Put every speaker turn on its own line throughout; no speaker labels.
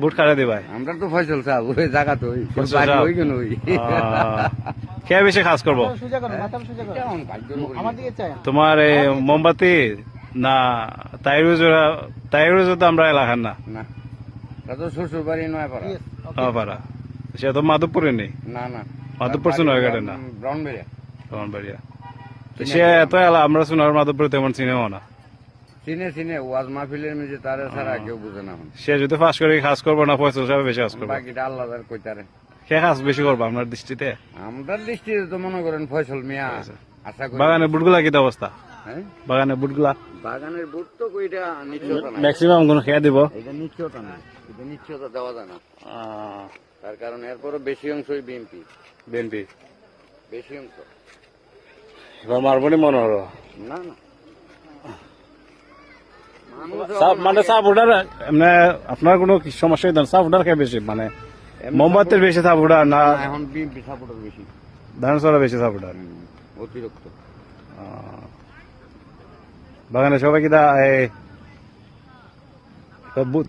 বুট খাড়া দিবাই
আমরা তো ফয়সল সাহেব ওই জায়গা তো ওই
ফয়সল
বাড়ি
সাহেব।
ওই কেন ওই
কে বেশি কাজ করবো
কেমন ভাগ্য
তোমার এই মোমবাতি না তাইরুজও তো আমরা এলাকার না
না তা তো শ্বশুর বাড়ি নয় পাড়া
পারা সে তো মাধবপুরে নেই
না না
মাধবপুর সোনারঘাটে না
ব্রাউনবেরিয়া
ব্রাহ্মণবাড়িয়া তো সে এত আমরা সোনার মাধবপুর তেমন চিনেও না
চিনে ওয়াজ মাহফিলের মধ্যে তারা ছাড়া কেউ বুঝে না এখন।
সে যদি ফাঁস করে কাজ করবো না ফয়সল সাহেব বেশি কাজ করবো
বাকিটা আল্লাহ তার কইতারে
সে কাজ বেশি করবো আপনার দৃষ্টিতে
আমরা দৃষ্টিতে তো মনে করেন ফয়সল মিয়া আশা করি
বাগানের বুটগুলা কি অবস্থা
হ্যাঁ?
বাগানের বুটগুলা
বাগানের বুট তো কইটা নিশ্চয়তা নাই
ম্যাক্সিমাম কোন খেয়ে দিব
এটা নিশ্চয়তা নাই এটা নিশ্চয়তা দেওয়া যায় না তার কারণ এরপরও বেশি অংশই বিএনপি
বিএনপি
বেশি অংশ
এবার মারবনি মনে হলো
না না মানুষ
মানে সাপ উঠার এমনি আপনার কোনো কি সমস্যা হইতো সাপ উঠার খেয়ে বেশি মানে মোমবাতির বেশি সাপ উঠার না
এখন বিএনপি সাপোর্টার বেশি
ধান চড়া বেশি সাপ উঠার
অতিরিক্ত
বাগানে সবাই কিতা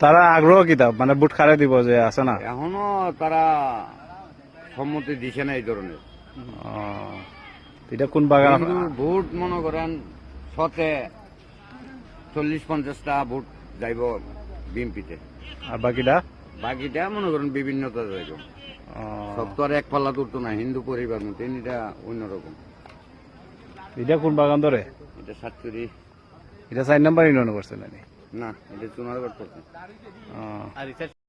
তারা আগ্রহ কিতা মানে বুট খারে দিব যে আছে না
এখনো তারা সম্মতি দিছে না এই ধরনের
এটা কোন বাগান
কিন্তু ভোট মনে করেন শতে 40-50টা ভোট যাইব বিএনপিতে
আর বাকিটা
বাকিটা মনে করেন বিভিন্নতা যাইব সব তো আর এক পাল্লা তুলতো না হিন্দু পরিবার মতো এটা অন্যরকম
এটা কোন বাগান ধরে
এটা সাতচুরি
এটা 4 নাম্বার ইউনিয়ন করছে নাকি
না এটা চুনারগড় করছে